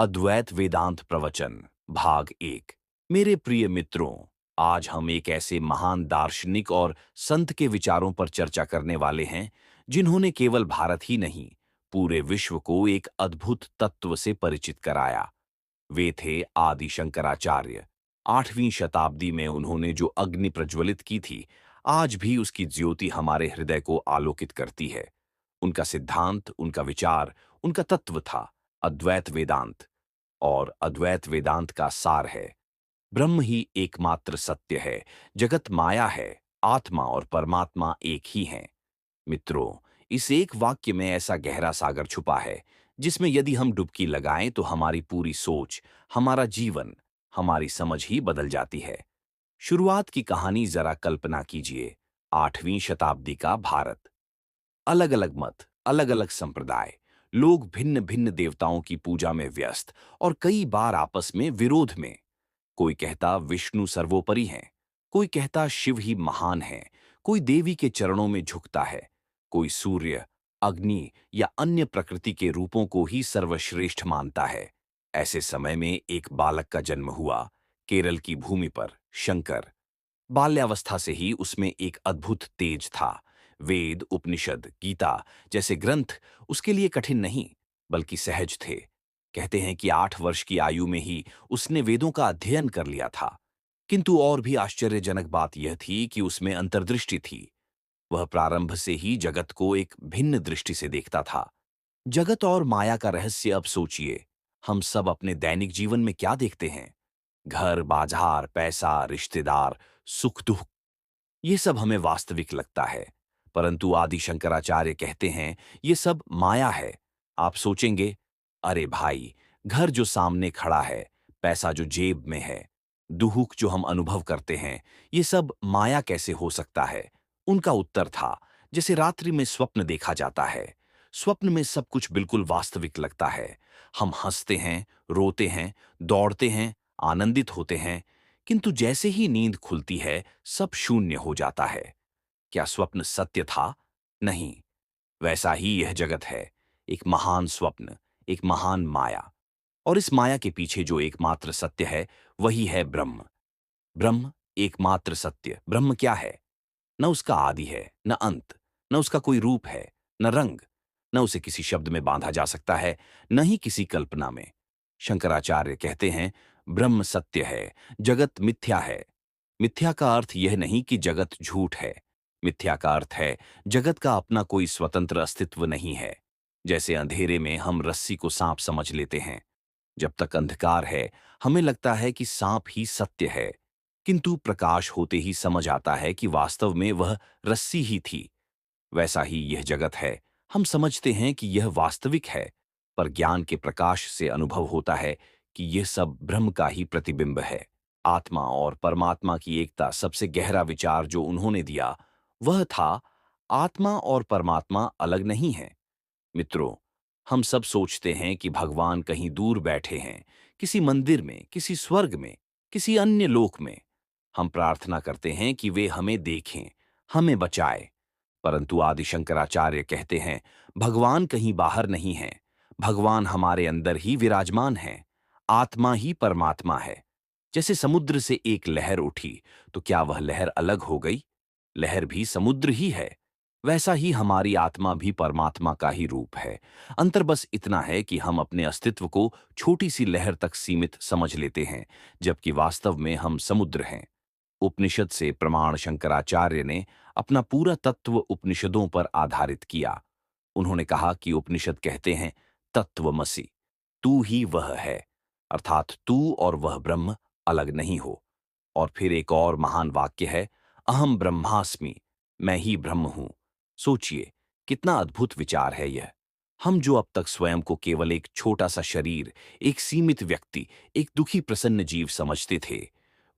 अद्वैत वेदांत प्रवचन भाग एक। मेरे प्रिय मित्रों, आज हम एक ऐसे महान दार्शनिक और संत के विचारों पर चर्चा करने वाले हैं जिन्होंने केवल भारत ही नहीं, पूरे विश्व को एक अद्भुत तत्व से परिचित कराया। वे थे आदि शंकराचार्य। 8वीं शताब्दी में उन्होंने जो अग्नि प्रज्वलित की थी, आज भी उसकी ज्योति हमारे हृदय को आलोकित करती है। उनका सिद्धांत, उनका विचार, उनका तत्व था अद्वैत वेदांत। और अद्वैत वेदांत का सार है, ब्रह्म ही एकमात्र सत्य है, जगत माया है, आत्मा और परमात्मा एक ही हैं। मित्रों, इस एक वाक्य में ऐसा गहरा सागर छुपा है जिसमें यदि हम डुबकी लगाएं तो हमारी पूरी सोच, हमारा जीवन, हमारी समझ ही बदल जाती है। शुरुआत की कहानी जरा कल्पना कीजिए। 8वीं शताब्दी का भारत। अलग अलग मत, अलग अलग संप्रदाय, लोग भिन्न भिन्न देवताओं की पूजा में व्यस्त और कई बार आपस में विरोध में। कोई कहता विष्णु सर्वोपरि हैं, कोई कहता शिव ही महान है, कोई देवी के चरणों में झुकता है, कोई सूर्य, अग्नि या अन्य प्रकृति के रूपों को ही सर्वश्रेष्ठ मानता है। ऐसे समय में एक बालक का जन्म हुआ, केरल की भूमि पर, शंकर। बाल्यावस्था से ही उसमें एक अद्भुत तेज था। वेद, उपनिषद, गीता जैसे ग्रंथ उसके लिए कठिन नहीं, बल्कि सहज थे। कहते हैं कि 8 वर्ष की आयु में ही उसने वेदों का अध्ययन कर लिया था। किंतु और भी आश्चर्यजनक बात यह थी कि उसमें अंतर्दृष्टि थी। वह प्रारंभ से ही जगत को एक भिन्न दृष्टि से देखता था। जगत और माया का रहस्य अब सोचिए। हम सब अपने दैनिक जीवन में क्या देखते हैं? घर, बाजार, पैसा, रिश्तेदार, सुख दुख, ये सब हमें वास्तविक लगता है। परंतु आदि शंकराचार्य कहते हैं ये सब माया है। आप सोचेंगे, अरे भाई, घर जो सामने खड़ा है, पैसा जो जेब में है, दुख जो हम अनुभव करते हैं, ये सब माया कैसे हो सकता है? उनका उत्तर था, जैसे रात्रि में स्वप्न देखा जाता है। स्वप्न में सब कुछ बिल्कुल वास्तविक लगता है। हम हंसते हैं, रोते हैं, दौड़ते हैं, आनंदित होते हैं, किंतु जैसे ही नींद खुलती है, सब शून्य हो जाता है। क्या स्वप्न सत्य था? नहीं। वैसा ही यह जगत है, एक महान स्वप्न, एक महान माया। और इस माया के पीछे जो एकमात्र सत्य है, वही है ब्रह्म। ब्रह्म एकमात्र सत्य। ब्रह्म क्या है? न उसका आदि है, न अंत, न उसका कोई रूप है, न रंग, न उसे किसी शब्द में बांधा जा सकता है, न ही किसी कल्पना में। शंकराचार्य कहते हैं, ब्रह्म सत्य है, जगत मिथ्या है। मिथ्या का अर्थ यह नहीं कि जगत झूठ है। मिथ्या का अर्थ है जगत का अपना कोई स्वतंत्र अस्तित्व नहीं है। जैसे अंधेरे में हम रस्सी को सांप समझ लेते हैं। जब तक अंधकार है, हमें लगता है कि सांप ही सत्य है, किंतु प्रकाश होते ही समझ आता है कि वास्तव में वह रस्सी ही थी। वैसा ही यह जगत है। हम समझते हैं कि यह वास्तविक है, पर ज्ञान के प्रकाश से अनुभव होता है कि यह सब ब्रह्म का ही प्रतिबिंब है। आत्मा और परमात्मा की एकता सबसे गहरा विचार जो उन्होंने दिया, वह था आत्मा और परमात्मा अलग नहीं है। मित्रों, हम सब सोचते हैं कि भगवान कहीं दूर बैठे हैं, किसी मंदिर में, किसी स्वर्ग में, किसी अन्य लोक में। हम प्रार्थना करते हैं कि वे हमें देखें, हमें बचाए। परंतु आदि शंकराचार्य कहते हैं, भगवान कहीं बाहर नहीं है, भगवान हमारे अंदर ही विराजमान है। आत्मा ही परमात्मा है। जैसे समुद्र से एक लहर उठी, तो क्या वह लहर अलग हो गई? लहर भी समुद्र ही है। वैसा ही हमारी आत्मा भी परमात्मा का ही रूप है। अंतर बस इतना है कि हम अपने अस्तित्व को छोटी सी लहर तक सीमित समझ लेते हैं, जबकि वास्तव में हम समुद्र हैं। उपनिषद से प्रमाण शंकराचार्य ने अपना पूरा तत्व उपनिषदों पर आधारित किया। उन्होंने कहा कि उपनिषद कहते हैं, तत्वमसि, तू ही वह है, अर्थात तू और वह ब्रह्म अलग नहीं हो। और फिर एक और महान वाक्य है, अहम ब्रह्मास्मि, मैं ही ब्रह्म हूं। सोचिए, कितना अद्भुत विचार है यह। हम जो अब तक स्वयं को केवल एक छोटा सा शरीर, एक सीमित व्यक्ति, एक दुखी प्रसन्न जीव समझते थे,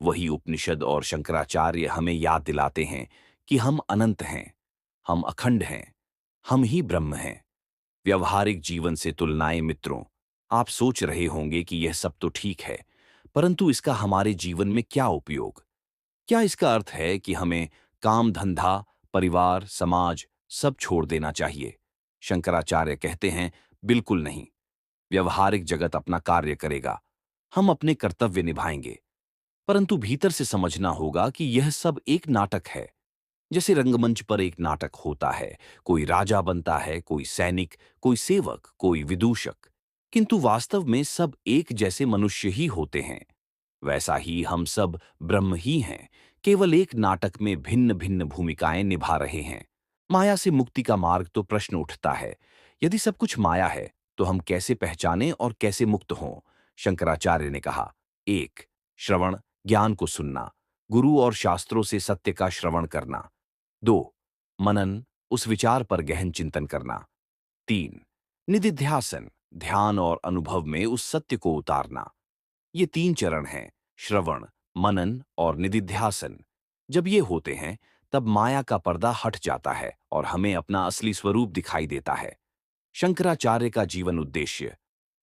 वही उपनिषद और शंकराचार्य हमें याद दिलाते हैं कि हम अनंत हैं, हम अखंड हैं, हम ही ब्रह्म हैं। व्यवहारिक जीवन से तुलनाएं मित्रों, आप सोच रहे होंगे कि यह सब तो ठीक है, परंतु इसका हमारे जीवन में क्या उपयोग? क्या इसका अर्थ है कि हमें काम धंधा, परिवार, समाज सब छोड़ देना चाहिए? शंकराचार्य कहते हैं, बिल्कुल नहीं। व्यवहारिक जगत अपना कार्य करेगा, हम अपने कर्तव्य निभाएंगे। परंतु भीतर से समझना होगा कि यह सब एक नाटक है। जैसे रंगमंच पर एक नाटक होता है, कोई राजा बनता है, कोई सैनिक, कोई सेवक, कोई विदूषक, किंतु वास्तव में सब एक जैसे मनुष्य ही होते हैं। वैसा ही हम सब ब्रह्म ही हैं, केवल एक नाटक में भिन्न भिन्न भूमिकाएं निभा रहे हैं। माया से मुक्ति का मार्ग तो प्रश्न उठता है, यदि सब कुछ माया है तो हम कैसे पहचानें और कैसे मुक्त हों? शंकराचार्य ने कहा, एक, श्रवण, ज्ञान को सुनना, गुरु और शास्त्रों से सत्य का श्रवण करना। दो, मनन, उस विचार पर गहन चिंतन करना। तीन, निदिध्यासन, ध्यान और अनुभव में उस सत्य को उतारना। ये तीन चरण हैं, श्रवण, मनन और निदिध्यासन। जब ये होते हैं तब माया का पर्दा हट जाता है और हमें अपना असली स्वरूप दिखाई देता है। शंकराचार्य का जीवन उद्देश्य।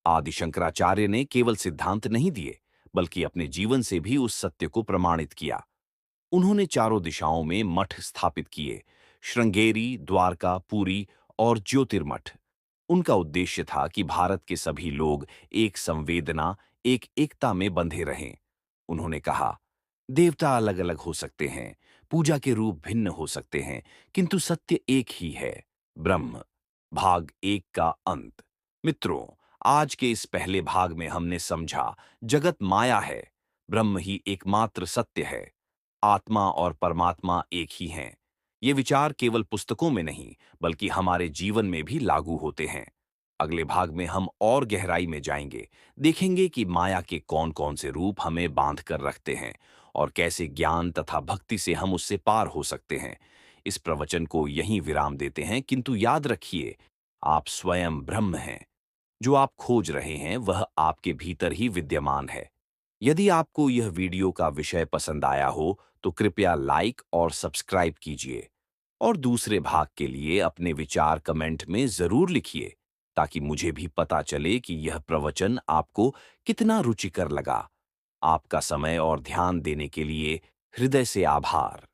आदि शंकराचार्य ने केवल सिद्धांत नहीं दिए, बल्कि अपने जीवन से भी उस सत्य को प्रमाणित किया। उन्होंने चारों दिशाओं में मठ स्थापित किए, श्रृंगेरी, द्वारका, पुरी और ज्योतिर्मठ। उनका उद्देश्य था कि भारत के सभी लोग एक संवेदना, एक एकता में बंधे रहें। उन्होंने कहा, देवता अलग अलग हो सकते हैं, पूजा के रूप भिन्न हो सकते हैं, किंतु सत्य एक ही है, ब्रह्म। भाग एक का अंत। मित्रों, आज के इस पहले भाग में हमने समझा, जगत माया है, ब्रह्म ही एकमात्र सत्य है। आत्मा और परमात्मा एक ही हैं। ये विचार केवल पुस्तकों में नहीं, बल्कि हमारे जीवन में भी लागू होते हैं। अगले भाग में हम और गहराई में जाएंगे, देखेंगे कि माया के कौन-कौन से रूप हमें बांध कर रखते हैं और कैसे ज्ञान तथा भक्ति से हम उससे पार हो सकते हैं। इस प्रवचन को यहीं विराम देते हैं, किंतु याद रखिए, आप स्वयं ब्रह्म हैं। जो आप खोज रहे हैं वह आपके भीतर ही विद्यमान है। यदि आपको यह वीडियो का विषय पसंद आया हो तो कृपया लाइक और सब्सक्राइब कीजिए और दूसरे भाग के लिए अपने विचार कमेंट में जरूर लिखिए, ताकि मुझे भी पता चले कि यह प्रवचन आपको कितना रुचिकर लगा। आपका समय और ध्यान देने के लिए हृदय से आभार।